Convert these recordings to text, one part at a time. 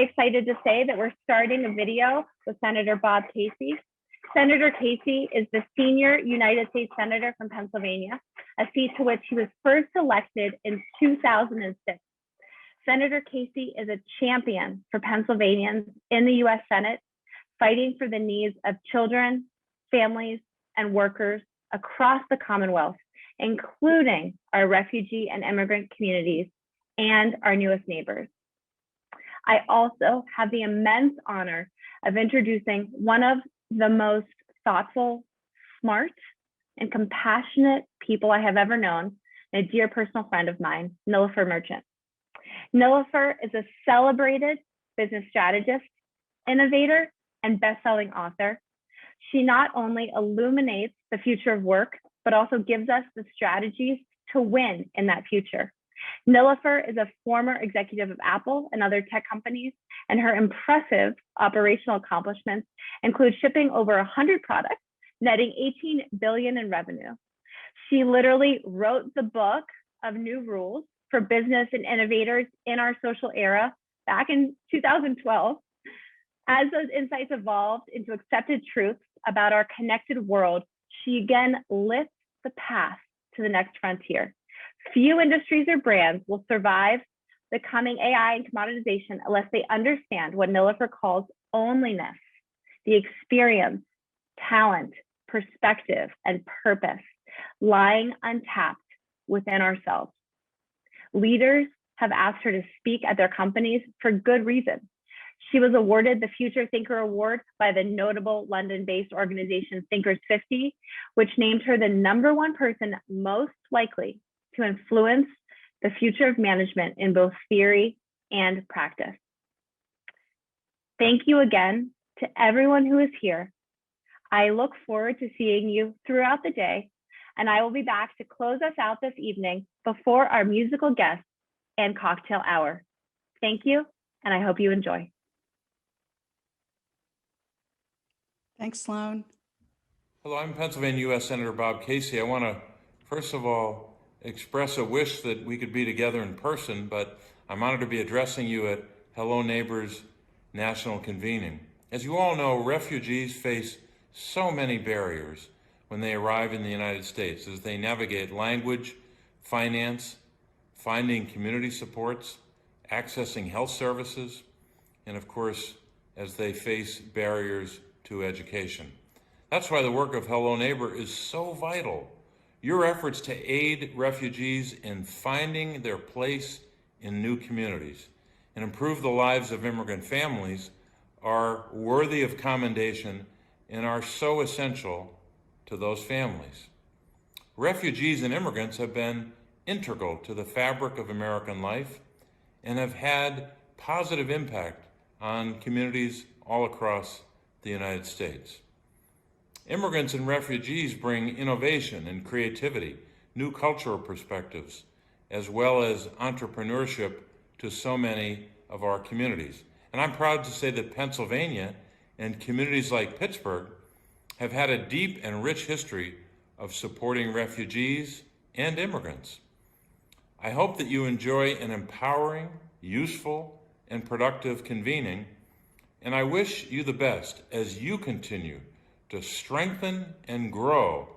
excited to say that we're starting a video with Senator Bob Casey. Senator Casey is the senior United States Senator from Pennsylvania, a seat to which he was first elected in 2006. Senator Casey is a champion for Pennsylvanians in the US Senate, fighting for the needs of children, families, and workers across the Commonwealth, including our refugee and immigrant communities and our newest neighbors. I also have the immense honor of introducing one of the most thoughtful, smart, and compassionate people I have ever known, and a dear personal friend of mine, Nilofer Merchant. Nilofer is a celebrated business strategist, innovator, and best-selling author. She not only illuminates the future of work, but also gives us the strategies to win in that future. Nilofer is a former executive of Apple and other tech companies, and her impressive operational accomplishments include shipping over 100 products, netting $18 billion in revenue. She literally wrote the book of new rules for business and innovators in our social era back in 2012. As those insights evolved into accepted truths about our connected world, she again lifts the path to the next frontier. Few industries or brands will survive the coming AI and commoditization unless they understand what Nilofer calls onlyness, the experience, talent, perspective, and purpose lying untapped within ourselves. Leaders have asked her to speak at their companies for good reason. She was awarded the Future Thinker Award by the notable London-based organization Thinkers 50, which named her the #1 person most likely to influence the future of management in both theory and practice. Thank you again to everyone who is here. I look forward to seeing you throughout the day, and I will be back to close us out this evening before our musical guests and cocktail hour. Thank you, and I hope you enjoy. Thanks, Sloan. Hello, I'm Pennsylvania U.S. Senator Bob Casey. I want to, first of all, express a wish that we could be together in person, but I'm honored to be addressing you at Hello Neighbors National Convening. As you all know, refugees face so many barriers when they arrive in the United States as they navigate language, finance, finding community supports, accessing health services, and of course, as they face barriers to education. That's why the work of Hello Neighbor is so vital. Your efforts to aid refugees in finding their place in new communities and improve the lives of immigrant families are worthy of commendation and are so essential to those families. Refugees and immigrants have been integral to the fabric of American life and have had positive impact on communities all across the United States. Immigrants and refugees bring innovation and creativity, new cultural perspectives, as well as entrepreneurship to so many of our communities. And I'm proud to say that Pennsylvania and communities like Pittsburgh have had a deep and rich history of supporting refugees and immigrants. I hope that you enjoy an empowering, useful, and productive convening, and I wish you the best as you continue to strengthen and grow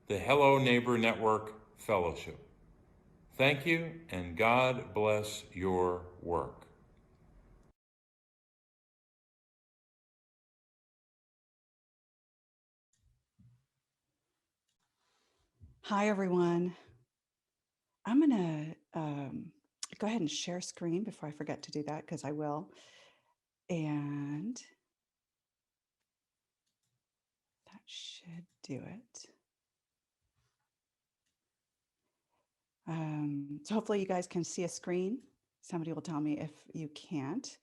the Hello Neighbor Network Fellowship. Thank you, and God bless your work. Hi, everyone. I'm going to go ahead and share screen before I forget to do that, because I will. And that should do it. So hopefully you guys can see a screen. Somebody will tell me if you can't.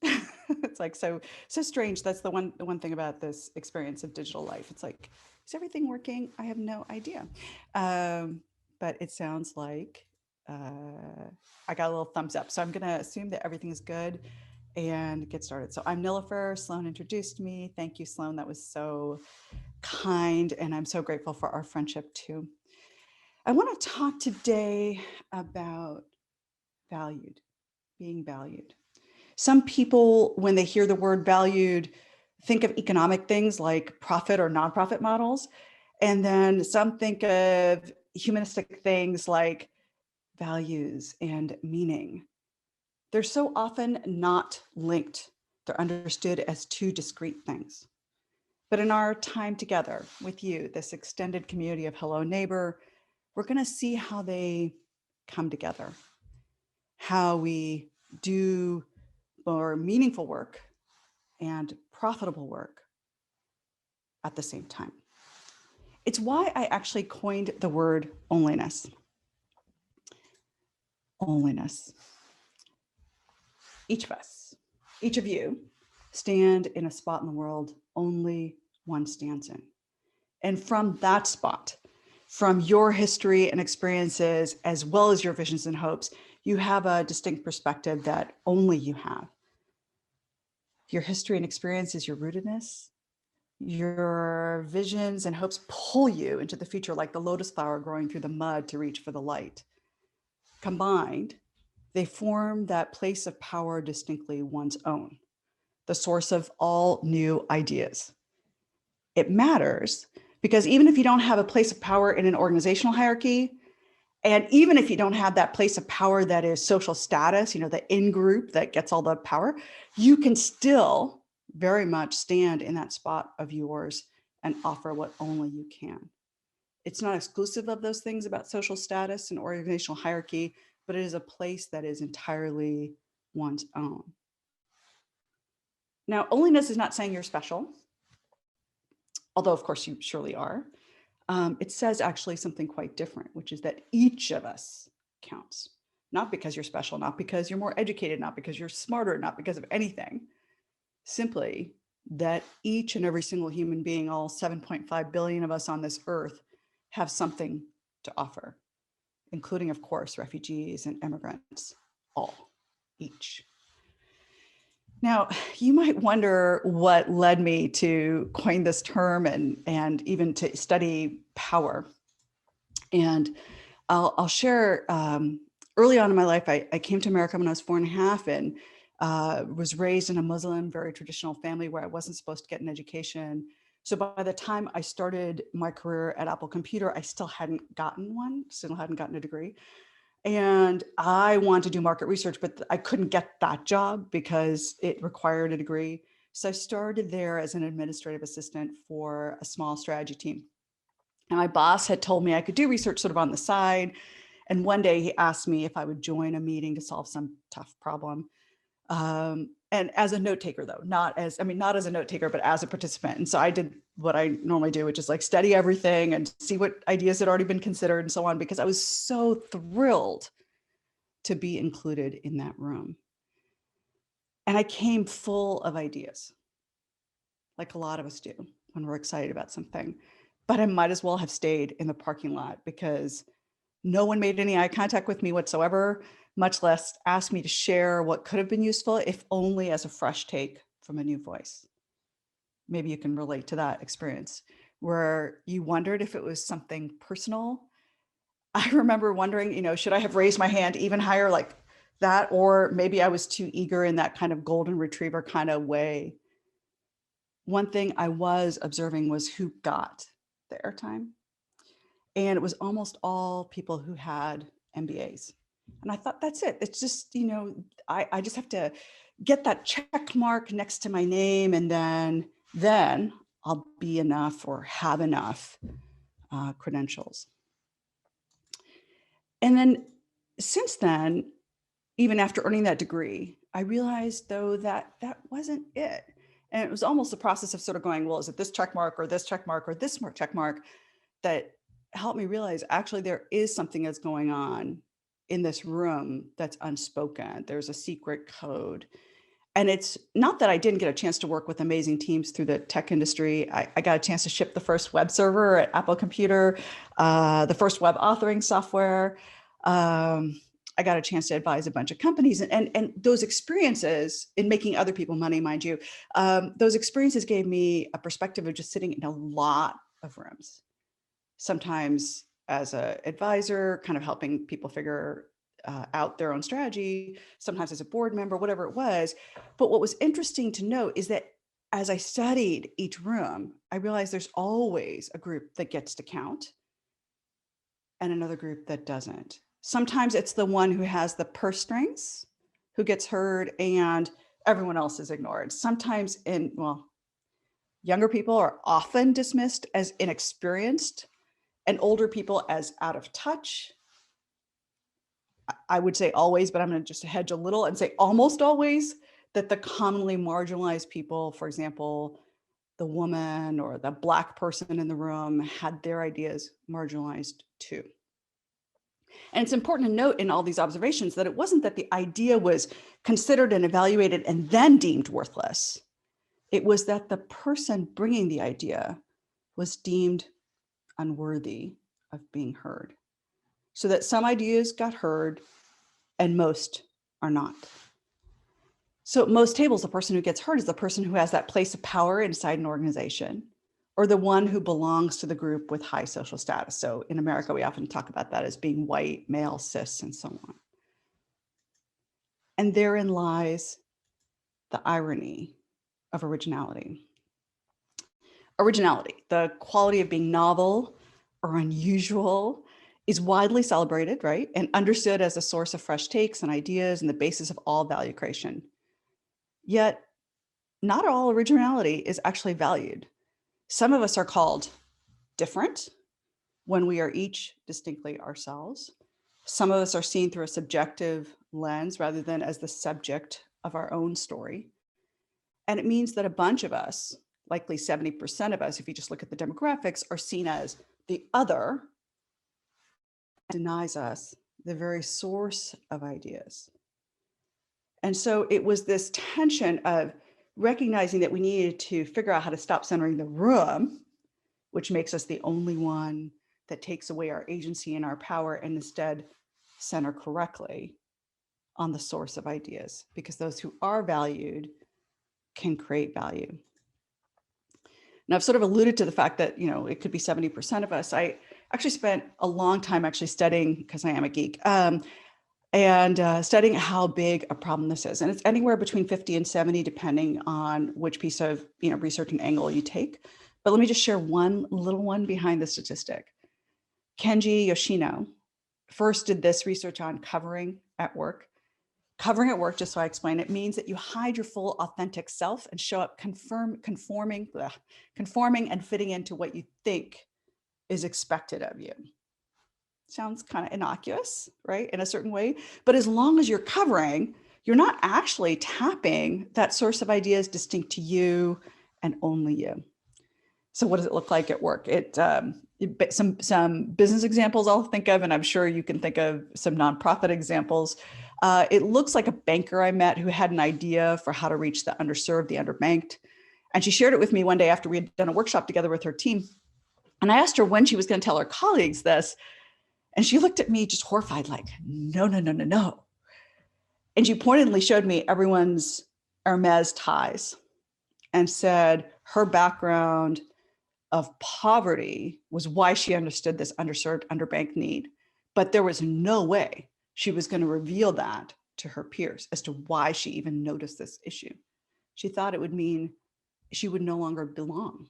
It's like so strange. That's the one thing about this experience of digital life. It's like, is everything working? I have no idea. But it sounds like I got a little thumbs up. So I'm going to assume that everything is good and get started. So I'm Nilofer. Sloan introduced me. Thank you, Sloan. That was so kind. And I'm so grateful for our friendship too. I want to talk today about being valued. Some people, when they hear the word valued, think of economic things like profit or nonprofit models. And then some think of humanistic things like values and meaning. They're so often not linked. They're understood as two discrete things. But in our time together with you, this extended community of Hello Neighbor, we're going to see how they come together, how we do more meaningful work and profitable work at the same time. It's why I actually coined the word onlyness. Onlyness. Each of us, each of you, stand in a spot in the world only one stands in. And from that spot, from your history and experiences, as well as your visions and hopes, you have a distinct perspective that only you have. Your history and experience is your rootedness. Your visions and hopes pull you into the future like the lotus flower growing through the mud to reach for the light. Combined, they form that place of power distinctly one's own, the source of all new ideas. It matters because even if you don't have a place of power in an organizational hierarchy, and even if you don't have that place of power that is social status, the in-group that gets all the power, you can still very much stand in that spot of yours and offer what only you can. It's not exclusive of those things about social status and organizational hierarchy, but it is a place that is entirely one's own. Now, onlyness is not saying you're special, although of course you surely are. It says actually something quite different, which is that each of us counts, not because you're special, not because you're more educated, not because you're smarter, not because of anything, simply that each and every single human being, all 7.5 billion of us on this earth, have something to offer, including, of course, refugees and immigrants, all, each. Now, you might wonder what led me to coin this term and even to study power. And I'll share, early on in my life, I came to America when I was 4.5 and was raised in a Muslim, very traditional family where I wasn't supposed to get an education. So by the time I started my career at Apple Computer, I still hadn't gotten one, still hadn't gotten a degree. And I wanted to do market research, but I couldn't get that job because it required a degree. So I started there as an administrative assistant for a small strategy team. And my boss had told me I could do research sort of on the side. And one day he asked me if I would join a meeting to solve some tough problem. And as a note taker, though, not as a note taker, but as a participant. And so I did what I normally do, which is like study everything and see what ideas had already been considered and so on, because I was so thrilled to be included in that room. And I came full of ideas, like a lot of us do when we're excited about something. But I might as well have stayed in the parking lot because no one made any eye contact with me whatsoever, much less asked me to share what could have been useful, if only as a fresh take from a new voice. Maybe you can relate to that experience where you wondered if it was something personal. I remember wondering, should I have raised my hand even higher like that? Or maybe I was too eager in that kind of golden retriever kind of way. One thing I was observing was who got the airtime. And it was almost all people who had MBAs. And I thought, that's it. It's just, I just have to get that check mark next to my name, and then I'll be enough or have enough credentials. And then since then, even after earning that degree, I realized though that wasn't it. And it was almost a process of sort of going, well, is it this check mark or this check mark or this check mark that helped me realize actually there is something that's going on in this room that's unspoken. There's a secret code. And it's not that I didn't get a chance to work with amazing teams through the tech industry. I got a chance to ship the first web server at Apple Computer, the first web authoring software. I got a chance to advise a bunch of companies, and those experiences in making other people money, mind you, those experiences gave me a perspective of just sitting in a lot of rooms. Sometimes as an advisor, kind of helping people figure out their own strategy, sometimes as a board member, whatever it was. But what was interesting to note is that as I studied each room, I realized there's always a group that gets to count and another group that doesn't. Sometimes it's the one who has the purse strings who gets heard and everyone else is ignored. Sometimes younger people are often dismissed as inexperienced and older people as out of touch. I would say always, but I'm going to just hedge a little and say almost always, that the commonly marginalized people, for example, the woman or the Black person in the room, had their ideas marginalized too. And it's important to note in all these observations that it wasn't that the idea was considered and evaluated and then deemed worthless. It was that the person bringing the idea was deemed unworthy of being heard. So that some ideas got heard and most are not. So at most tables, the person who gets heard is the person who has that place of power inside an organization, or the one who belongs to the group with high social status. So in America, we often talk about that as being white, male, cis, and so on. And therein lies the irony of originality. Originality, the quality of being novel or unusual, is widely celebrated, right? And understood as a source of fresh takes and ideas and the basis of all value creation. Yet, not all originality is actually valued. Some of us are called different when we are each distinctly ourselves. Some of us are seen through a subjective lens rather than as the subject of our own story. And it means that a bunch of us, likely 70% of us, if you just look at the demographics, are seen as the other, denies us the very source of ideas. And so it was this tension of recognizing that we needed to figure out how to stop centering the room, which makes us the only one that takes away our agency and our power, and instead center correctly on the source of ideas, because those who are valued can create value. Now, I've sort of alluded to the fact that, it could be 70% of us. I actually spent a long time actually studying, because I am a geek, and studying how big a problem this is. And it's anywhere between 50 and 70, depending on which piece of research and angle you take. But let me just share one little one behind the statistic. Kenji Yoshino first did this research on covering at work. Covering at work, just so I explain it, means that you hide your full authentic self and show up conforming and fitting into what you think is expected of you. Sounds kind of innocuous, right? In a certain way. But as long as you're covering, you're not actually tapping that source of ideas distinct to you and only you. So what does it look like at work? Some business examples I'll think of, and I'm sure you can think of some nonprofit examples. It looks like a banker I met who had an idea for how to reach the underserved, the underbanked. And she shared it with me one day after we had done a workshop together with her team. And I asked her when she was going to tell her colleagues this. And she looked at me just horrified, like, no. And she pointedly showed me everyone's Hermes ties and said her background of poverty was why she understood this underserved, underbanked need. But there was no way she was going to reveal that to her peers as to why she even noticed this issue. She thought it would mean she would no longer belong.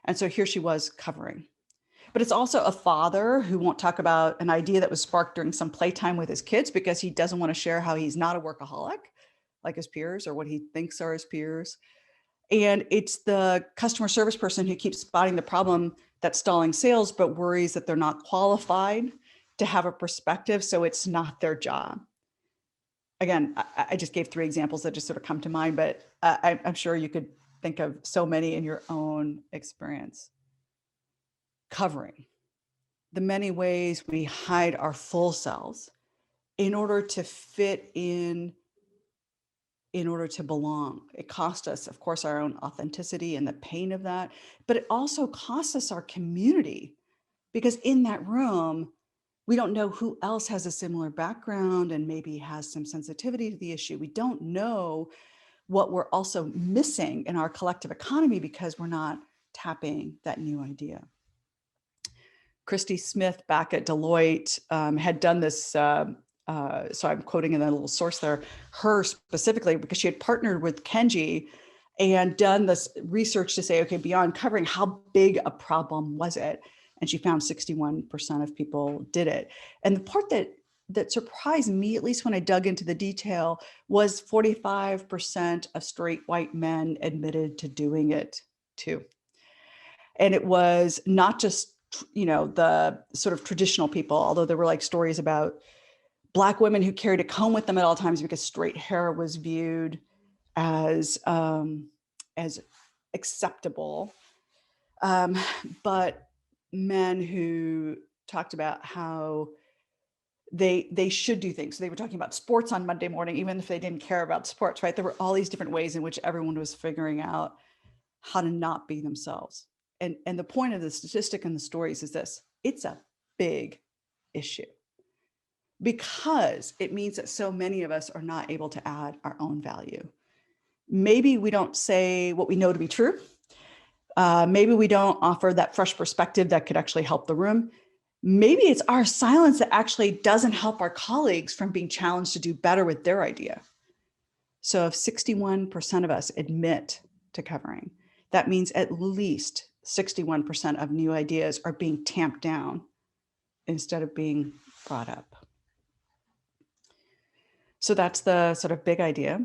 And so here she was covering. But it's also a father who won't talk about an idea that was sparked during some playtime with his kids because he doesn't want to share how he's not a workaholic like his peers or what he thinks are his peers. And it's the customer service person who keeps spotting the problem that's stalling sales, but worries that they're not qualified to have a perspective, so it's not their job. Again, I just gave 3 examples that just sort of come to mind, but I'm sure you could think of so many in your own experience. Covering the many ways we hide our full selves in order to fit in order to belong. It costs us, of course, our own authenticity and the pain of that, but it also costs us our community, because in that room, we don't know who else has a similar background and maybe has some sensitivity to the issue. We don't know what we're also missing in our collective economy because we're not tapping that new idea. Christy Smith back at Deloitte had done this So I'm quoting in that little source there, her specifically, because she had partnered with Kenji and done this research to say, okay, beyond covering, how big a problem was it? And she found 61% of people did it. And the part that surprised me, at least when I dug into the detail, was 45% of straight white men admitted to doing it too. And it was not just, the sort of traditional people, although there were like stories about Black women who carried a comb with them at all times because straight hair was viewed as acceptable. But men who talked about how they should do things. So they were talking about sports on Monday morning, even if they didn't care about sports, right? There were all these different ways in which everyone was figuring out how to not be themselves. And the point of the statistic and the stories is this: it's a big issue, because it means that so many of us are not able to add our own value. Maybe we don't say what we know to be true. Maybe we don't offer that fresh perspective that could actually help the room. Maybe it's our silence that actually doesn't help our colleagues from being challenged to do better with their idea. So if 61% of us admit to covering, that means at least 61% of new ideas are being tamped down instead of being brought up. So that's the sort of big idea.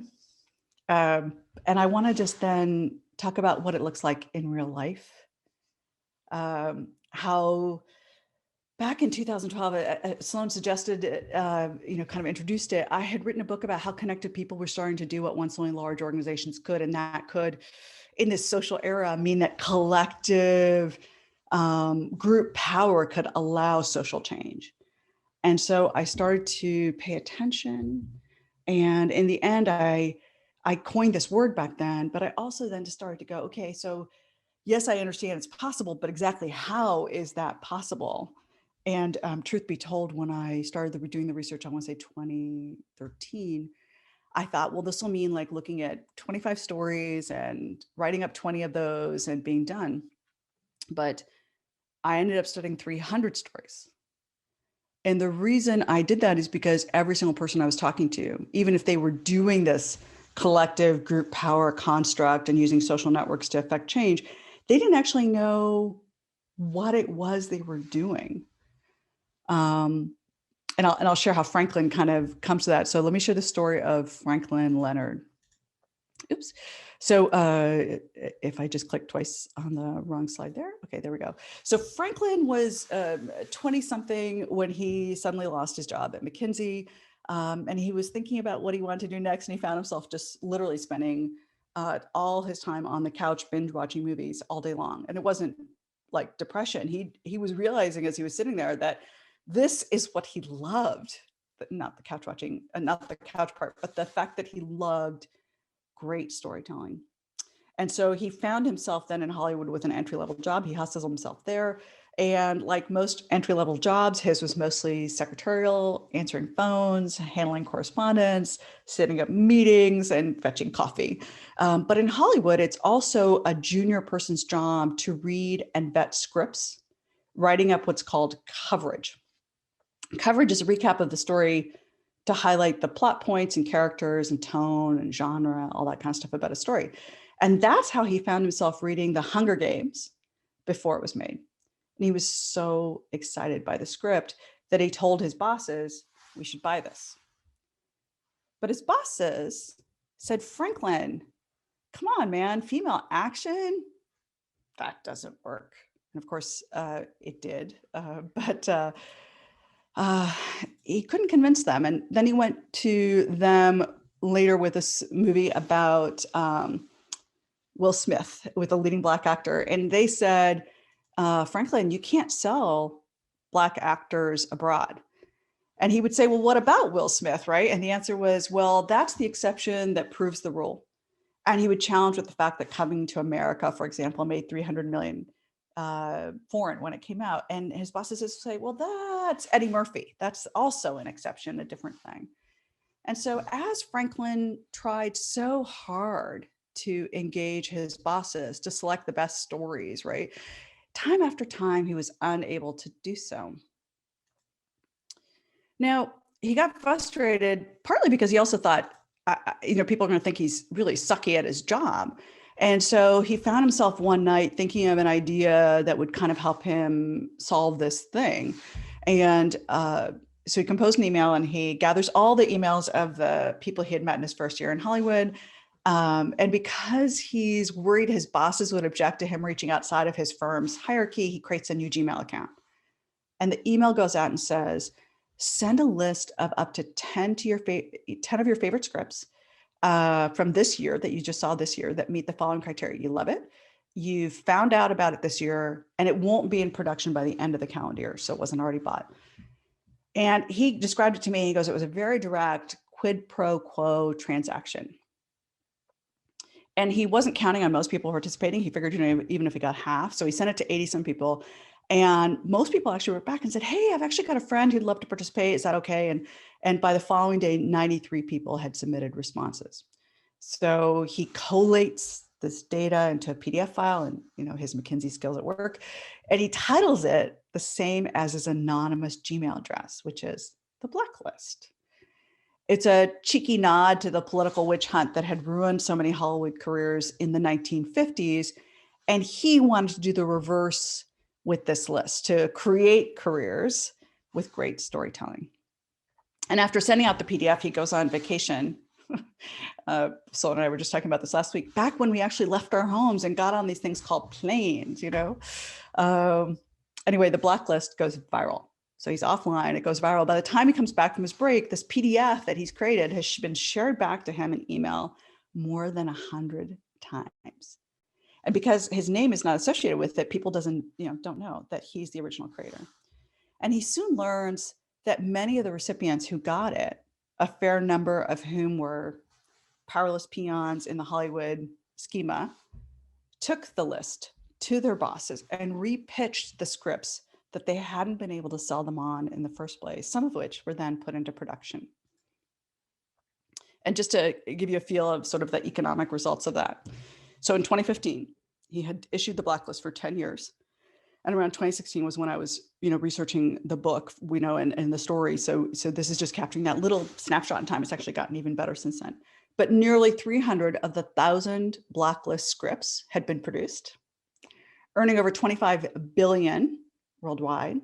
And I want to just then talk about what it looks like in real life. How back in 2012, Sloan suggested, kind of introduced it. I had written a book about how connected people were starting to do what once only large organizations could. And that could, in this social era, mean that collective group power could allow social change. And so I started to pay attention. And in the end, I coined this word back then, but I also then just started to go, okay, so yes, I understand it's possible, but exactly how is that possible? And truth be told, when I started doing the research, I want to say 2013, I thought, well, this will mean like looking at 25 stories and writing up 20 of those and being done. But I ended up studying 300 stories. And the reason I did that is because every single person I was talking to, even if they were doing this collective group power construct and using social networks to affect change, they didn't actually know what it was they were doing. And I'll share how Franklin kind of comes to that. So let me share the story of Franklin Leonard. Oops. So if I just click twice on the wrong slide there. Okay, there we go. So Franklin was 20 something when he suddenly lost his job at McKinsey. And he was thinking about what he wanted to do next. And he found himself just literally spending all his time on the couch, binge watching movies all day long. And it wasn't like depression. He was realizing as he was sitting there that this is what he loved, but not the couch watching, not the couch part, but the fact that he loved great storytelling. And so he found himself then in Hollywood with an entry-level job. He hustles himself there. And like most entry-level jobs, his was mostly secretarial, answering phones, handling correspondence, setting up meetings, and fetching coffee. But in Hollywood, it's also a junior person's job to read and vet scripts, writing up what's called coverage. Coverage is a recap of the story to highlight the plot points and characters and tone and genre, all that kind of stuff about a story. And that's how he found himself reading The Hunger Games before it was made. And he was so excited by the script that he told his bosses, we should buy this. But his bosses said, Franklin, come on, man, female action, that doesn't work. And of course, it did. But he couldn't convince them. And then he went to them later with this movie about Will Smith, with a leading Black actor. And they said, Franklin, you can't sell Black actors abroad. And he would say, well, what about Will Smith, right? And the answer was, well, that's the exception that proves the rule. And he would challenge with the fact that Coming to America, for example, made 300 million foreign when it came out. And his bosses would say, well, that's Eddie Murphy. That's also an exception, a different thing. And so as Franklin tried so hard to engage his bosses to select the best stories, right? Time after time, he was unable to do so. Now, he got frustrated partly because he also thought, people are going to think he's really sucky at his job. And so he found himself one night thinking of an idea that would kind of help him solve this thing. And so he composed an email, and he gathers all the emails of the people he had met in his first year in Hollywood. And because he's worried his bosses would object to him reaching outside of his firm's hierarchy, he creates a new Gmail account. And the email goes out and says, send a list of up to 10 of your favorite scripts from this year that you just saw this year that meet the following criteria. You love it. You've found out about it this year, and it won't be in production by the end of the calendar year, so it wasn't already bought. And he described it to me. He goes, it was a very direct quid pro quo transaction. And he wasn't counting on most people participating. He figured, even if he got half. So he sent it to 80 some people. And most people actually wrote back and said, hey, I've actually got a friend who'd love to participate. Is that okay? And by the following day, 93 people had submitted responses. So he collates this data into a PDF file and, his McKinsey skills at work. And he titles it the same as his anonymous Gmail address, which is the Blacklist. It's a cheeky nod to the political witch hunt that had ruined so many Hollywood careers in the 1950s. And he wanted to do the reverse with this list, to create careers with great storytelling. And after sending out the PDF, he goes on vacation. Sol and I were just talking about this last week, back when we actually left our homes and got on these things called planes, Anyway, the Blacklist goes viral. So he's offline, it goes viral. By the time he comes back from his break, this PDF that he's created has been shared back to him in email more than 100 times. And because his name is not associated with it, people don't know that he's the original creator. And he soon learns that many of the recipients who got it, a fair number of whom were powerless peons in the Hollywood schema, took the list to their bosses and repitched the scripts that they hadn't been able to sell them on in the first place, some of which were then put into production. And just to give you a feel of sort of the economic results of that. So in 2015, he had issued the Blacklist for 10 years. And around 2016 was when I was, researching the book, and the story. So this is just capturing that little snapshot in time. It's actually gotten even better since then. But nearly 300 of the 1,000 Blacklist scripts had been produced, earning over 25 billion worldwide,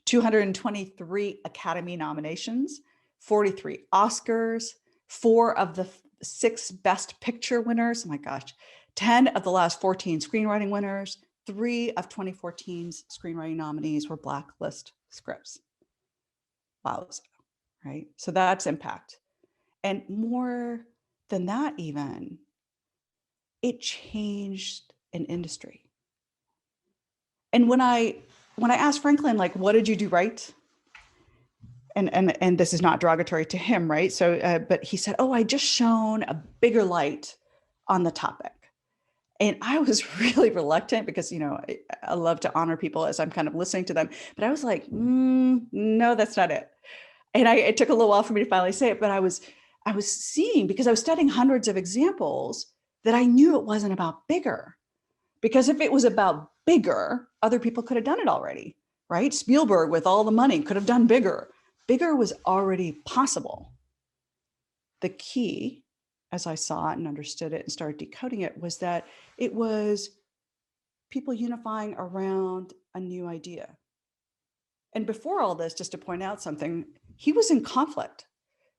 223 Academy nominations, 43 Oscars, 4 of the 6 Best Picture winners. Oh my gosh. 10 of the last 14 screenwriting winners, 3 of 2014's screenwriting nominees were Blacklist scripts. Wow, right? So that's impact. And more than that even, it changed an industry. And when I asked Franklin, like, what did you do right? And this is not derogatory to him, right? So, but he said, I just shone a bigger light on the topic. And I was really reluctant because, I love to honor people as I'm kind of listening to them. But I was like, no, that's not it. And it took a little while for me to finally say it. But I was seeing, because I was studying hundreds of examples, that I knew it wasn't about bigger. Because if it was about bigger, other people could have done it already, right? Spielberg, with all the money, could have done bigger. Bigger was already possible. The key, as I saw it and understood it and started decoding it, was that it was people unifying around a new idea. And before all this, just to point out something, he was in conflict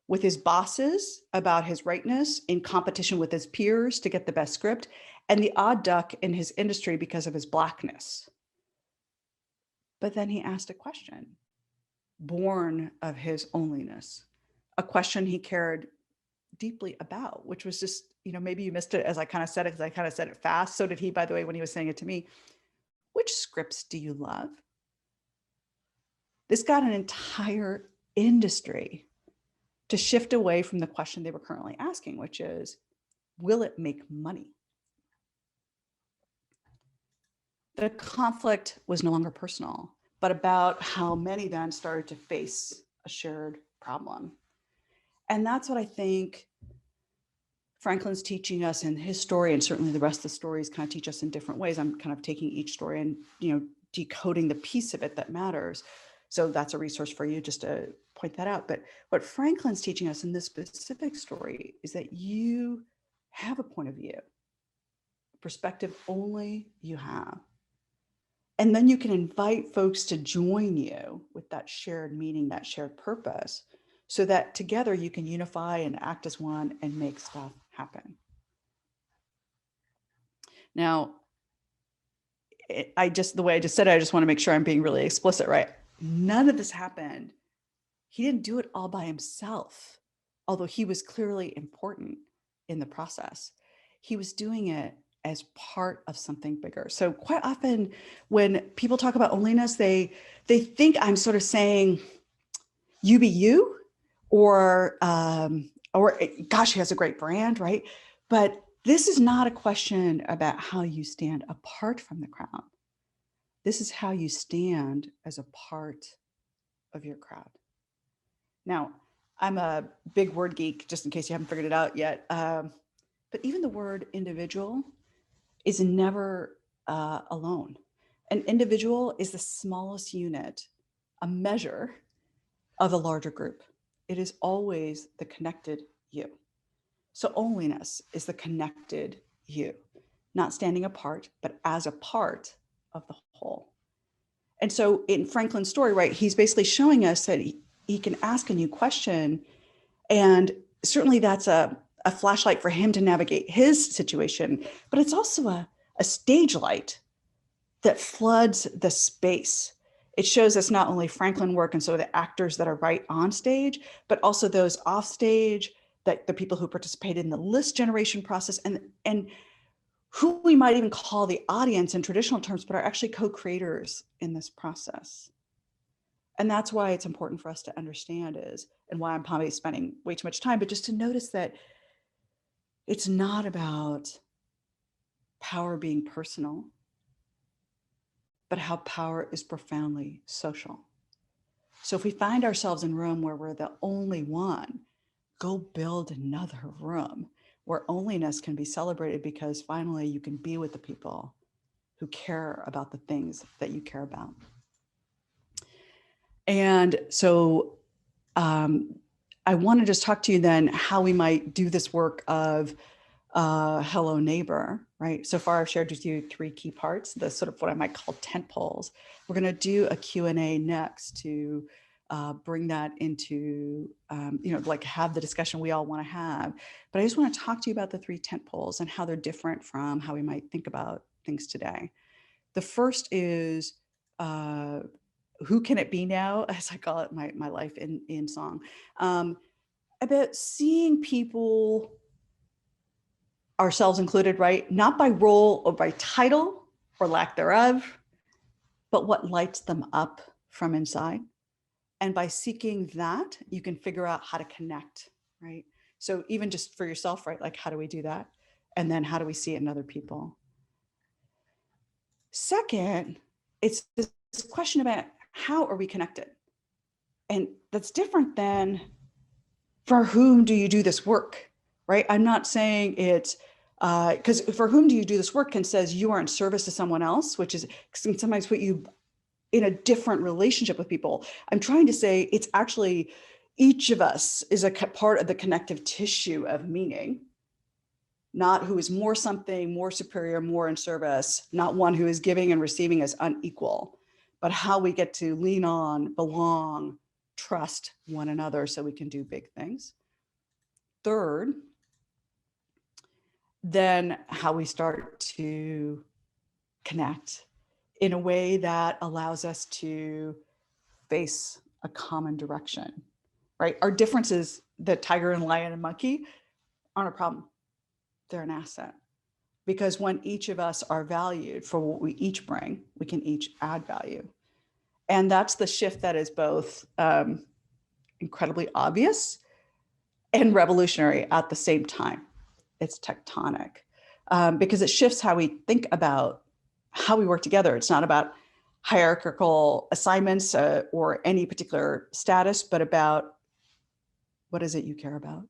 with his bosses about his rightness, in competition with his peers to get the best script, and the odd duck in his industry because of his Blackness. But then he asked a question, born of his onlyness, a question he cared deeply about, which was just, maybe you missed it as I kind of said it, because I kind of said it fast. So did he, by the way, when he was saying it to me. Which scripts do you love? This got an entire industry to shift away from the question they were currently asking, which is, will it make money? The conflict was no longer personal, but about how many then started to face a shared problem. And that's what I think Franklin's teaching us in his story, and certainly the rest of the stories kind of teach us in different ways. I'm kind of taking each story and, decoding the piece of it that matters. So that's a resource for you just to point that out. But what Franklin's teaching us in this specific story is that you have a point of view, perspective only you have. And then you can invite folks to join you with that shared meaning, that shared purpose, so that together you can unify and act as one and make stuff happen. Now, the way I just said it, I just want to make sure I'm being really explicit, right? None of this happened. He didn't do it all by himself, although he was clearly important in the process. He was doing it as part of something bigger. So quite often when people talk about onlyness, they think I'm sort of saying, you be you, or gosh, he has a great brand, right? But this is not a question about how you stand apart from the crowd. This is how you stand as a part of your crowd. Now, I'm a big word geek, just in case you haven't figured it out yet. But even the word individual is never alone. An individual is the smallest unit, a measure of a larger group. It is always the connected you. So onlyness is the connected you, not standing apart, but as a part of the whole. And so in Franklin's story, right, he's basically showing us that he can ask a new question. And certainly that's a flashlight for him to navigate his situation, but it's also a stage light that floods the space. It shows us not only Franklin work and so the actors that are right on stage, but also those off stage, that the people who participated in the list generation process, and who we might even call the audience in traditional terms, but are actually co-creators in this process. And that's why it's important for us to understand and why I'm probably spending way too much time, but just to notice that it's not about power being personal, but how power is profoundly social. So if we find ourselves in a room where we're the only one, go build another room where onlyness can be celebrated, because finally you can be with the people who care about the things that you care about. And so I want to just talk to you then how we might do this work of Hello Neighbor, right? So far I've shared with you 3 key parts, the sort of what I might call tent poles. We're going to do a Q&A next to bring that into, like have the discussion we all want to have. But I just want to talk to you about the 3 tent poles and how they're different from how we might think about things today. The first is, who can it be now? As I call it, my life in song, about seeing people, ourselves included, right? Not by role or by title or lack thereof, but what lights them up from inside. And by seeking that, you can figure out how to connect, right? So even just for yourself, right? Like, how do we do that? And then how do we see it in other people? Second, it's this question about how are we connected? And that's different than for whom do you do this work, right? I'm not saying it's, because for whom do you do this work can says you are in service to someone else, which is can sometimes put you in a different relationship with people. I'm trying to say it's actually each of us is a part of the connective tissue of meaning, not who is more something, more superior, more in service, not one who is giving and receiving as unequal, but how we get to lean on, belong, trust one another so we can do big things. Third, then how we start to connect in a way that allows us to face a common direction, right? Our differences, the tiger and lion and monkey, aren't a problem. They're an asset. Because when each of us are valued for what we each bring, we can each add value. And that's the shift that is both incredibly obvious and revolutionary at the same time. It's tectonic because it shifts how we think about how we work together. It's not about hierarchical assignments or any particular status, but about what is it you care about?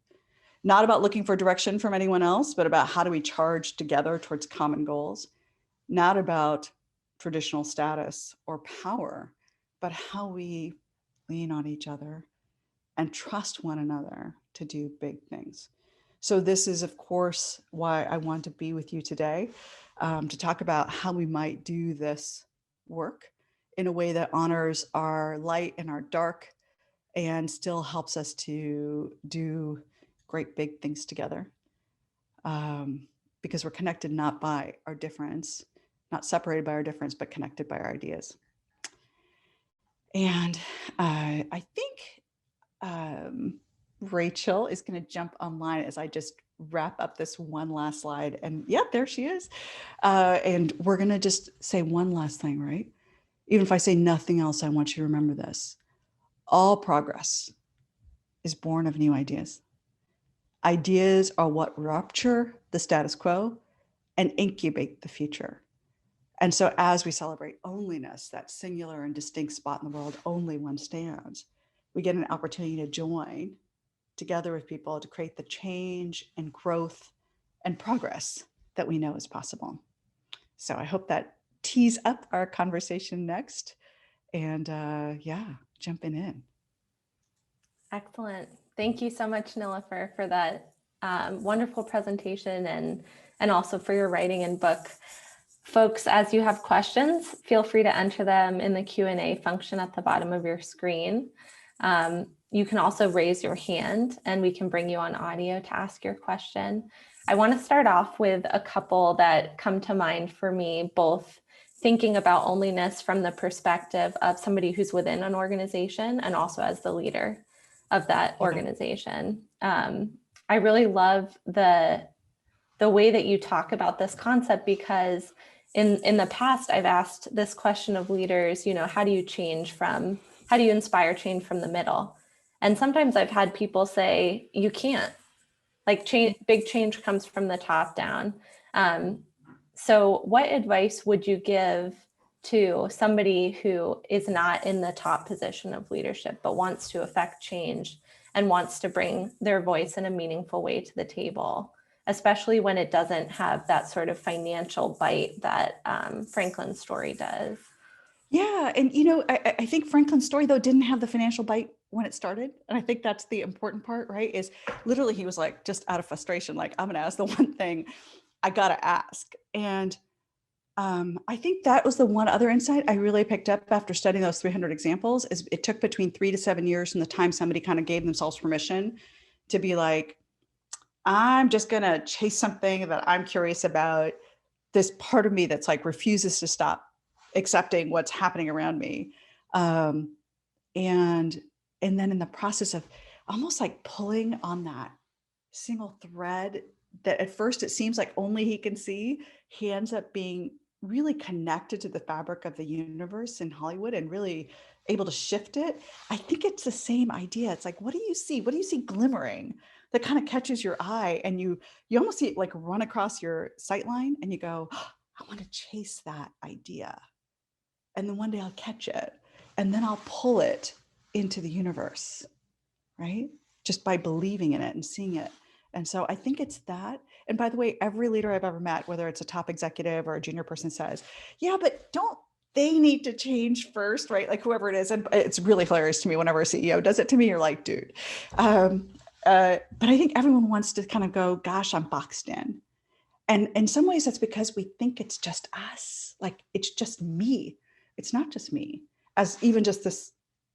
Not about looking for direction from anyone else, but about how do we charge together towards common goals? Not about traditional status or power, but how we lean on each other and trust one another to do big things. So this is, of course, why I want to be with you today, to talk about how we might do this work in a way that honors our light and our dark and still helps us to do great big things together. Because we're connected not by our difference, not separated by our difference, but connected by our ideas. And I think Rachel is going to jump online as I just wrap up this one last slide. And yeah, there she is. And we're going to just say one last thing, right? Even if I say nothing else, I want you to remember this. All progress is born of new ideas. Ideas are what rupture the status quo and incubate the future. And so as we celebrate onlyness, that singular and distinct spot in the world, only one stands, we get an opportunity to join together with people to create the change and growth and progress that we know is possible. So I hope that tees up our conversation next. And yeah, jumping in. Excellent. Thank you so much, Nilofer, for that wonderful presentation and also for your writing and book. Folks, as you have questions, feel free to enter them in the Q&A function at the bottom of your screen. You can also raise your hand and we can bring you on audio to ask your question. I want to start off with a couple that come to mind for me, both thinking about onlyness from the perspective of somebody who's within an organization and also as the leader of that organization. I really love the way that you talk about this concept, because in the past, I've asked this question of leaders, how do you inspire change from the middle? And sometimes I've had people say, you can't, big change comes from the top down. So what advice would you give to somebody who is not in the top position of leadership, but wants to affect change and wants to bring their voice in a meaningful way to the table, especially when it doesn't have that sort of financial bite that Franklin's story does? Yeah. And, I think Franklin's story, though, didn't have the financial bite when it started. And I think that's the important part, right? Is literally he was like, just out of frustration, like, I'm going to ask the one thing I got to ask. And I think that was the one other insight I really picked up after studying those 300 examples. Is it took between 3 to 7 years from the time somebody kind of gave themselves permission to be like, I'm just going to chase something that I'm curious about. This part of me that's like refuses to stop accepting what's happening around me. And then in the process of almost like pulling on that single thread that at first it seems like only he can see, he ends up being really connected to the fabric of the universe in Hollywood and really able to shift it. I think it's the same idea. It's like, what do you see? What do you see glimmering that kind of catches your eye? And you almost see it like run across your sight line and you go, oh, I want to chase that idea. And then one day I'll catch it and then I'll pull it into the universe, right? Just by believing in it and seeing it. And so I think it's that. And by the way, every leader I've ever met, whether it's a top executive or a junior person, says, yeah, but don't they need to change first, right? Like whoever it is. And it's really hilarious to me whenever a CEO does it to me, you're like, dude. But I think everyone wants to kind of go, gosh, I'm boxed in. And in some ways that's because we think it's just us. Like it's just me. It's not just me. As even just this,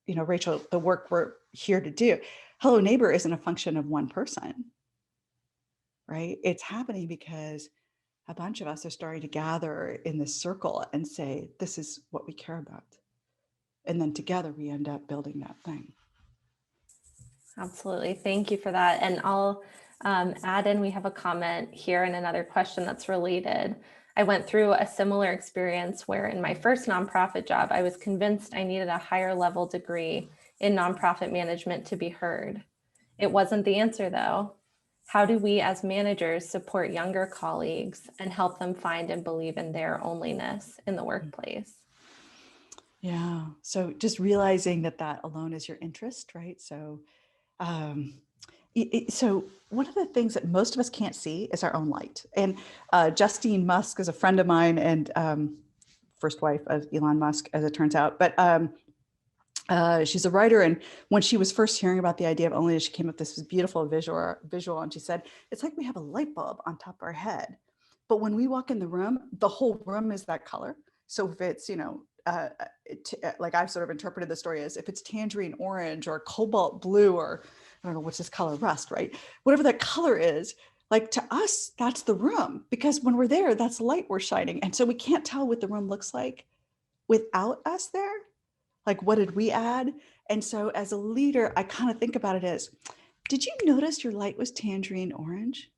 Rachel, the work we're here to do. Hello Neighbor isn't a function of one person, right? It's happening because a bunch of us are starting to gather in this circle and say, this is what we care about. And then together we end up building that thing. Absolutely. Thank you for that. And I'll add in, we have a comment here and another question that's related. I went through a similar experience where in my first nonprofit job, I was convinced I needed a higher level degree in nonprofit management to be heard. It wasn't the answer though. How do we as managers support younger colleagues and help them find and believe in their onlyness in the workplace? Yeah. So just realizing that alone is your interest, right? So, so one of the things that most of us can't see is our own light. And Justine Musk is a friend of mine and first wife of Elon Musk, as it turns out. But She's a writer, and when she was first hearing about the idea of Onlyness, she came up with this beautiful visual, and she said, it's like we have a light bulb on top of our head, but when we walk in the room, the whole room is that color. So if it's, like I've sort of interpreted the story as if it's tangerine orange or cobalt blue, or I don't know, what's this color, rust, right? Whatever that color is, like to us, that's the room, because when we're there, that's light we're shining. And so we can't tell what the room looks like without us there. Like, what did we add? And so as a leader, I kind of think about it as, did you notice your light was tangerine orange?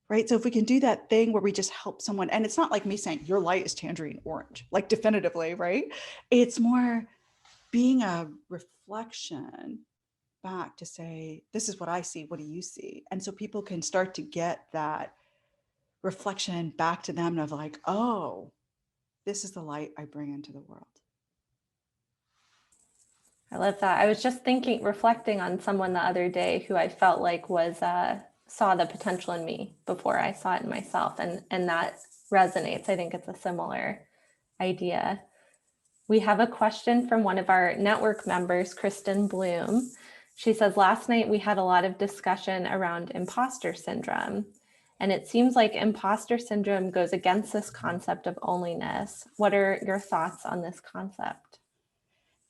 Right? So if we can do that thing where we just help someone, and it's not like me saying your light is tangerine orange, like definitively, right? It's more being a reflection back to say, this is what I see. What do you see? And so people can start to get that reflection back to them of like, oh, this is the light I bring into the world. I love that. I was just reflecting on someone the other day who I felt like saw the potential in me before I saw it in myself. And that resonates. I think it's a similar idea. We have a question from one of our network members, Kristen Bloom. She says, last night we had a lot of discussion around imposter syndrome. And it seems like imposter syndrome goes against this concept of onlyness. What are your thoughts on this concept?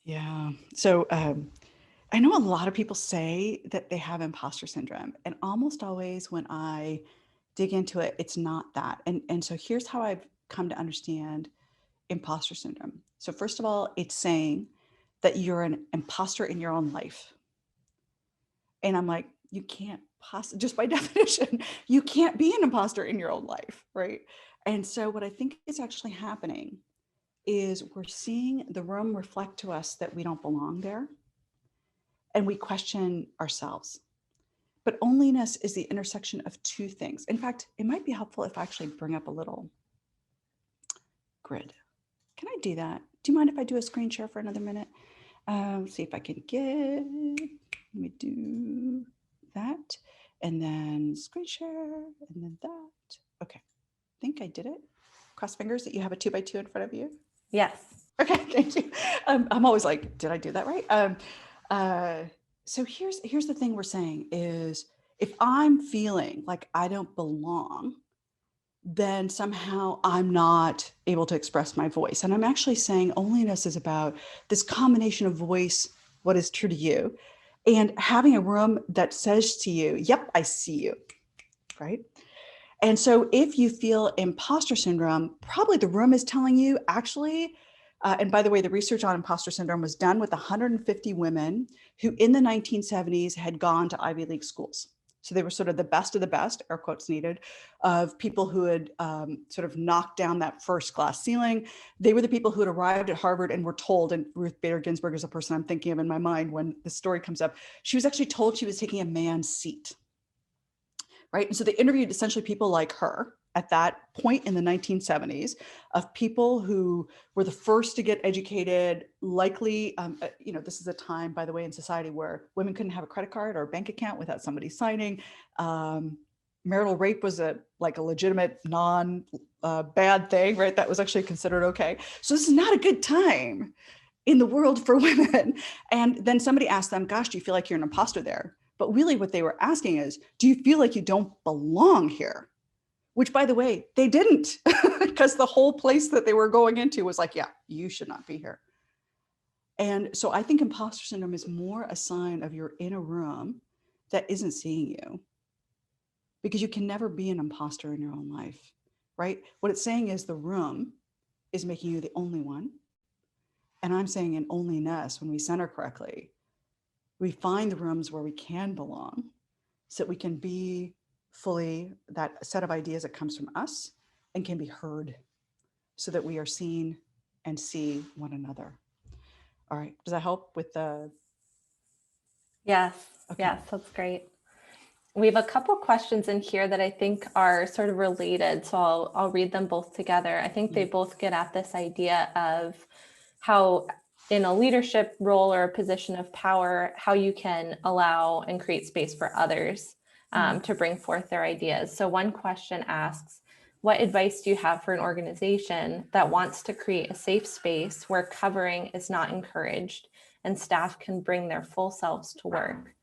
Yeah. So I know a lot of people say that they have imposter syndrome, and almost always when I dig into it, it's not that. And so here's how I've come to understand imposter syndrome. So first of all, it's saying that you're an imposter in your own life. And I'm like, you can't just by definition, you can't be an imposter in your own life, right? And so what I think is actually happening is we're seeing the room reflect to us that we don't belong there, and we question ourselves. But onlyness is the intersection of two things. In fact, it might be helpful if I actually bring up a little grid. Can I do that? Do you mind if I do a screen share for another minute? See if I can let me do that, and then screen share, and then that. Okay, I think I did it. Cross fingers that you have a 2x2 in front of you. Yes. Okay, thank you. I'm always like, did I do that right? So here's the thing we're saying is, if I'm feeling like I don't belong, then somehow I'm not able to express my voice. And I'm actually saying onlyness is about this combination of voice, what is true to you, and having a room that says to you, yep, I see you, right? And so if you feel imposter syndrome, probably the room is telling you actually, and by the way, the research on imposter syndrome was done with 150 women who in the 1970s had gone to Ivy League schools. So they were sort of the best, air quotes needed, of people who had sort of knocked down that first glass ceiling. They were the people who had arrived at Harvard and were told, and Ruth Bader Ginsburg is the person I'm thinking of in my mind when the story comes up, she was actually told she was taking a man's seat. Right. And so they interviewed essentially people like her at that point in the 1970s, of people who were the first to get educated, likely, this is a time, by the way, in society where women couldn't have a credit card or a bank account without somebody signing. Marital rape was a legitimate bad thing, right? That was actually considered okay. So this is not a good time in the world for women. And then somebody asked them, gosh, do you feel like you're an imposter there? But really what they were asking is, do you feel like you don't belong here? Which, by the way, they didn't, because the whole place that they were going into was like, yeah, you should not be here. And so I think imposter syndrome is more a sign of you're in a room that isn't seeing you, because you can never be an imposter in your own life, right? What it's saying is the room is making you the only one. And I'm saying in onlyness, when we center correctly, we find the rooms where we can belong so that we can be fully that set of ideas that comes from us and can be heard, so that we are seen and see one another. All right. Does that help with the? Yes. Okay. Yes, that's great. We have a couple questions in here that I think are sort of related. So I'll read them both together. I think they both get at this idea of how in a leadership role or a position of power, how you can allow and create space for others to bring forth their ideas. So one question asks, what advice do you have for an organization that wants to create a safe space where covering is not encouraged and staff can bring their full selves to work?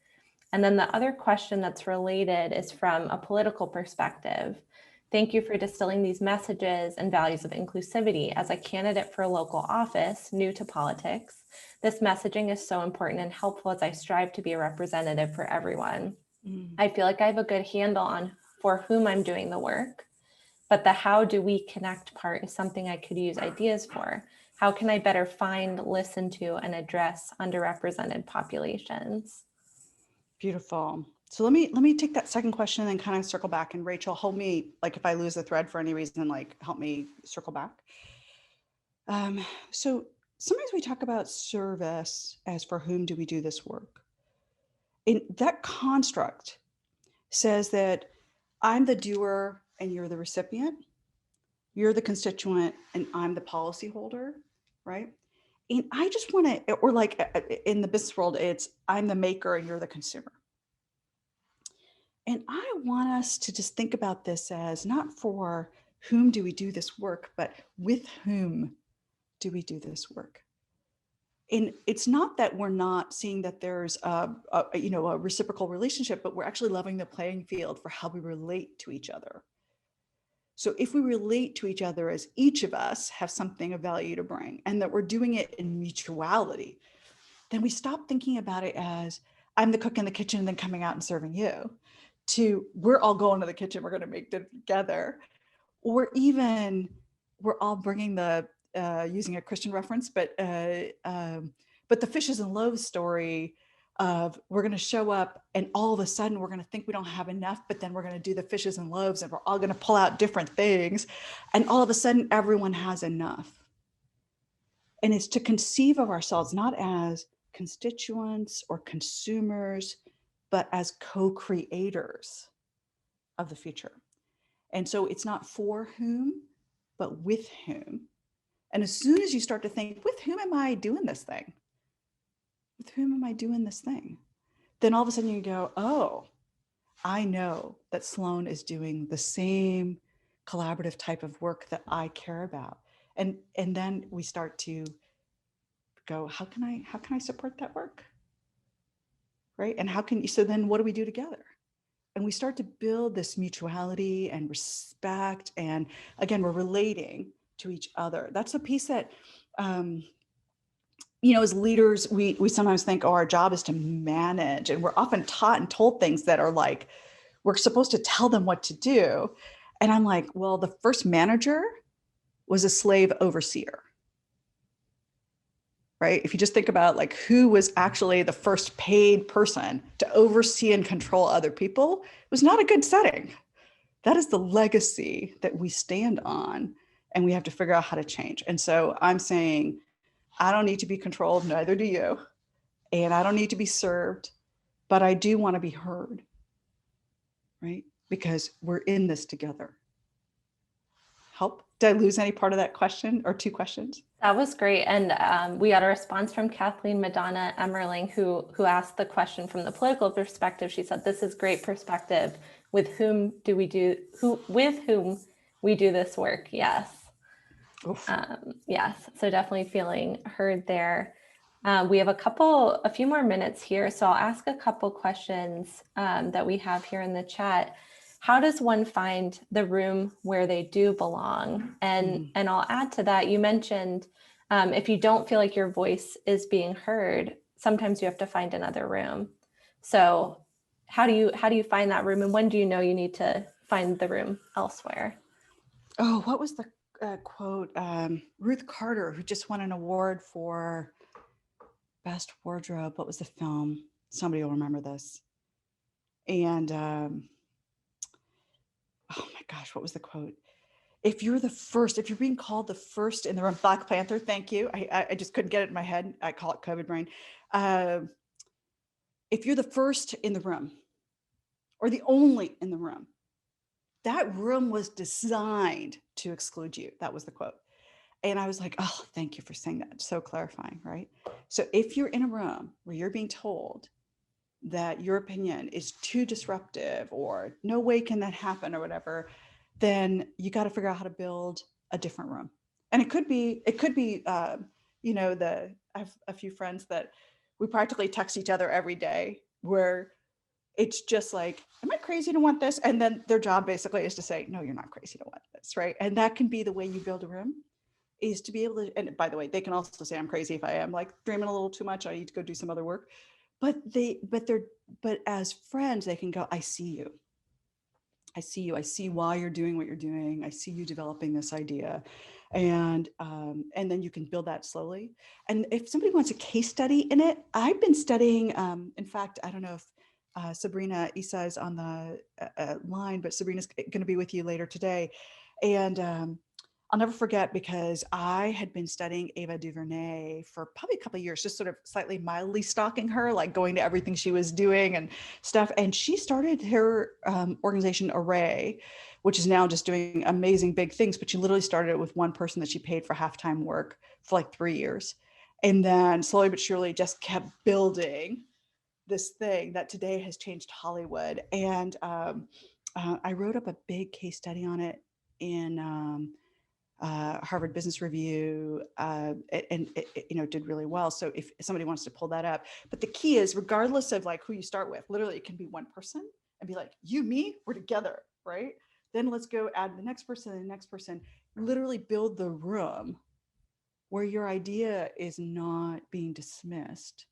And then the other question that's related is from a political perspective. Thank you for distilling these messages and values of inclusivity. As a candidate for a local office, new to politics, this messaging is so important and helpful as I strive to be a representative for everyone. I feel like I have a good handle on for whom I'm doing the work, but the how do we connect part is something I could use ideas for. How can I better find, listen to, and address underrepresented populations? Beautiful. So let me take that second question and then kind of circle back. And Rachel, hold me, like if I lose the thread for any reason, like help me circle back. So sometimes we talk about service as for whom do we do this work? And that construct says that I'm the doer and you're the recipient. You're the constituent and I'm the policyholder, right? And I just want to, or like in the business world, it's I'm the maker and you're the consumer. And I want us to just think about this as not for whom do we do this work, but with whom do we do this work? And it's not that we're not seeing that there's a reciprocal relationship, but we're actually leveling the playing field for how we relate to each other. So if we relate to each other as each of us have something of value to bring and that we're doing it in mutuality, then we stop thinking about it as I'm the cook in the kitchen and then coming out and serving you, to we're all going to the kitchen, we're going to make dinner together, or even we're all bringing the using a Christian reference, but the fishes and loaves story of we're going to show up and all of a sudden we're going to think we don't have enough, but then we're going to do the fishes and loaves and we're all going to pull out different things. And all of a sudden everyone has enough. And it's to conceive of ourselves not as constituents or consumers, but as co-creators of the future. And so it's not for whom, but with whom. And as soon as you start to think, with whom am I doing this thing? With whom am I doing this thing? Then all of a sudden you go, oh, I know that Sloan is doing the same collaborative type of work that I care about. And then we start to go, how can I support that work? Right? And so then what do we do together? And we start to build this mutuality and respect. And again, we're relating to each other. That's a piece that, as leaders, we sometimes think, oh, our job is to manage. And we're often taught and told things that are like, we're supposed to tell them what to do. And I'm like, well, the first manager was a slave overseer. Right? If you just think about like who was actually the first paid person to oversee and control other people, it was not a good setting. That is the legacy that we stand on, and we have to figure out how to change. And so I'm saying, I don't need to be controlled, neither do you. And I don't need to be served, but I do want to be heard, right? Because we're in this together. Help? Did I lose any part of that question or two questions? That was great. And we got a response from Kathleen Madonna Emmerling, who asked the question from the political perspective. She said, this is great perspective. With whom we do this work? Yes. Yes. So definitely feeling heard there. We have a few more minutes here. So I'll ask a couple questions that we have here in the chat. How does one find the room where they do belong? And I'll add to that, you mentioned if you don't feel like your voice is being heard, sometimes you have to find another room. So how do you find that room, and when do you know you need to find the room elsewhere? Oh, what was the quote? Ruth Carter, who just won an award for Best Wardrobe. What was the film? Somebody will remember this. And oh my gosh, what was the quote? If you're being called the first in the room, Black Panther, thank you. I just couldn't get it in my head. I call it COVID brain. If you're the first in the room or the only in the room, that room was designed to exclude you. That was the quote. And I was like, oh, thank you for saying that. So clarifying, right? So if you're in a room where you're being told that your opinion is too disruptive or no way can that happen or whatever, then you got to figure out how to build a different room. And it could be, you know, I have a few friends that we practically text each other every day, where it's just like, am I crazy to want this? And then their job basically is to say, no, you're not crazy to want this, right? And that can be the way you build a room, is to be able to, and by the way, they can also say, I'm crazy if I am like dreaming a little too much, I need to go do some other work. But but as friends, they can go, I see you. I see you. I see why you're doing what you're doing. I see you developing this idea, and then you can build that slowly. And if somebody wants a case study in it, I've been studying. In fact, I don't know if Sabrina Isa is on the line, but Sabrina's going to be with you later today, and I'll never forget, because I had been studying Ava DuVernay for probably a couple of years, just sort of slightly mildly stalking her, like going to everything she was doing and stuff. And she started her organization Array, which is now just doing amazing big things. But she literally started it with one person that she paid for half-time work for like 3 years. And then slowly but surely just kept building this thing that today has changed Hollywood. And I wrote up a big case study on it in Harvard Business Review, and it, you know, did really well. So if somebody wants to pull that up, but the key is, regardless of like who you start with, literally it can be one person and be like, you, me, we're together, right? Then let's go add the next person and the next person, literally build the room where your idea is not being dismissed.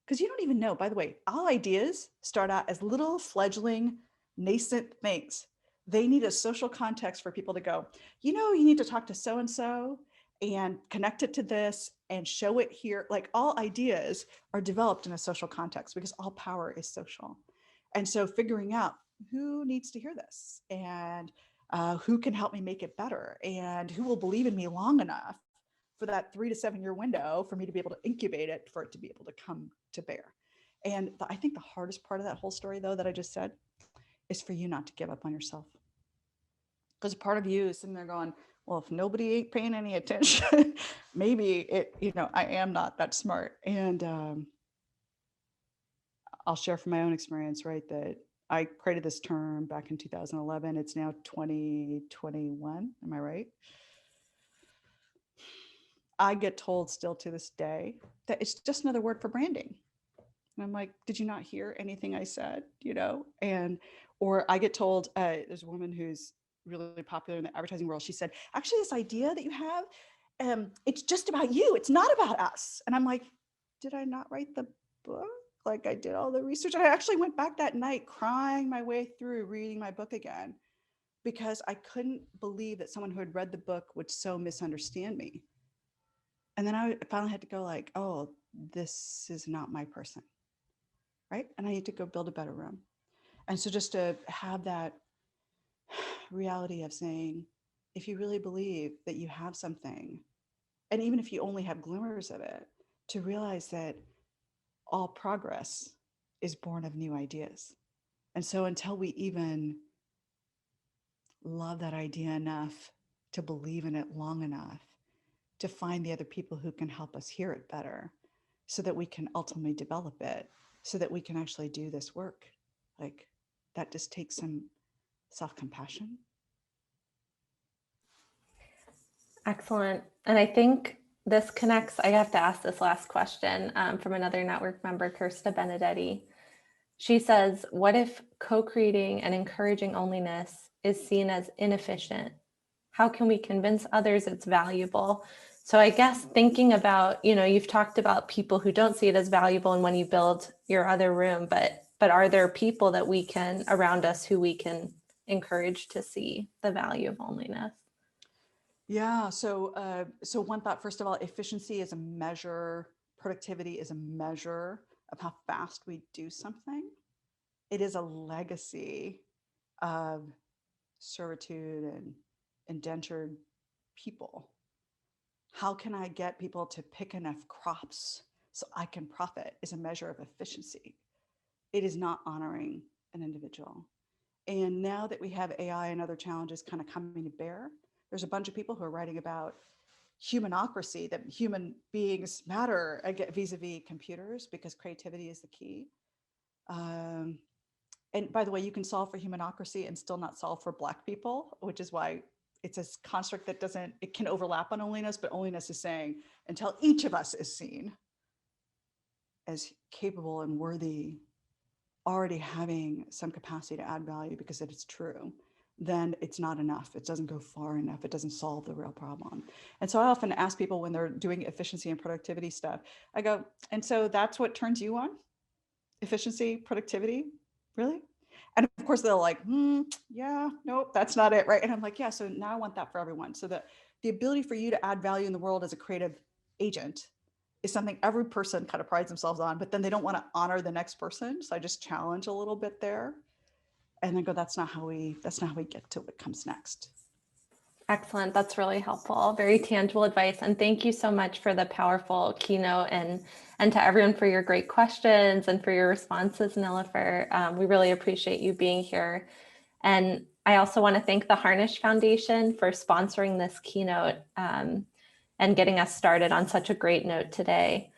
Because you don't even know, by the way, all ideas start out as little fledgling nascent things. They need a social context for people to go, you know, you need to talk to so-and-so and connect it to this and show it here. Like, all ideas are developed in a social context, because all power is social. And so figuring out who needs to hear this, and who can help me make it better, and who will believe in me long enough for that 3 to 7 year window for me to be able to incubate it, for it to be able to come to bear. And I think the hardest part of that whole story, though, that I just said, is for you not to give up on yourself. Because part of you is sitting there going, well, if nobody ain't paying any attention, maybe it, you know, I am not that smart. And I'll share from my own experience, right, that I created this term back in 2011. It's now 2021. Am I right? I get told still to this day that it's just another word for branding. And I'm like, did you not hear anything I said? You know, and, or I get told, there's a woman who's really popular in the advertising world. She said, actually, this idea that you have, it's just about you. It's not about us. And I'm like, did I not write the book? Like, I did all the research. I actually went back that night crying my way through reading my book again, because I couldn't believe that someone who had read the book would so misunderstand me. And then I finally had to go like, oh, this is not my person. Right. And I need to go build a better room. And so just to have that reality of saying, if you really believe that you have something, and even if you only have glimmers of it, to realize that all progress is born of new ideas. And so until we even love that idea enough to believe in it long enough to find the other people who can help us hear it better, so that we can ultimately develop it, so that we can actually do this work, like, that just takes some self-compassion. Excellent. And I think this connects, I have to ask this last question from another network member, Kirsta Benedetti. She says, what if co-creating and encouraging onlyness is seen as inefficient? How can we convince others it's valuable? So I guess thinking about, you know, you've talked about people who don't see it as valuable and when you build your other room, but are there people that we can around us who we can encourage to see the value of onlyness? Yeah. So one thought, first of all, efficiency is a measure, productivity is a measure of how fast we do something. It is a legacy of servitude and indentured people. How can I get people to pick enough crops so I can profit is a measure of efficiency. It is not honoring an individual. And now that we have AI and other challenges kind of coming to bear, there's a bunch of people who are writing about humanocracy, that human beings matter vis-a-vis computers, because creativity is the key. And by the way, you can solve for humanocracy and still not solve for Black people, which is why it's a construct that doesn't, it can overlap on Onlyness, but Onlyness is saying until each of us is seen as capable and worthy, already having some capacity to add value because it is true, then it's not enough. It doesn't go far enough. It doesn't solve the real problem. And so I often ask people when they're doing efficiency and productivity stuff, I go, and so that's what turns you on? Efficiency, productivity, really? And of course they're like, yeah, nope, that's not it, right? And I'm like, yeah, so now I want that for everyone. So that the ability for you to add value in the world as a creative agent is something every person kind of prides themselves on, but then they don't want to honor the next person. So I just challenge a little bit there and then go, that's not how we get to what comes next. Excellent. That's really helpful. Very tangible advice. And thank you so much for the powerful keynote and to everyone for your great questions and for your responses, Nilofer. We really appreciate you being here. And I also want to thank the Harnish Foundation for sponsoring this keynote and getting us started on such a great note today.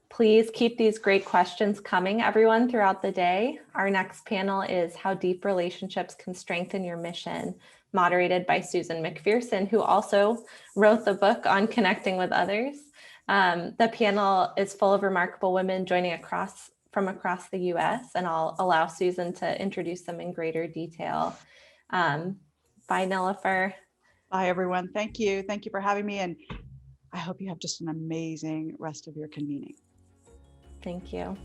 Please keep these great questions coming, everyone, throughout the day. Our next panel is How Deep Relationships Can Strengthen Your Mission, moderated by Susan McPherson, who also wrote the book on connecting with others. The panel is full of remarkable women joining from across the US, and I'll allow Susan to introduce them in greater detail. Bye, Nilofer. Bye, everyone. Thank you. Thank you for having me. And I hope you have just an amazing rest of your convening. Thank you.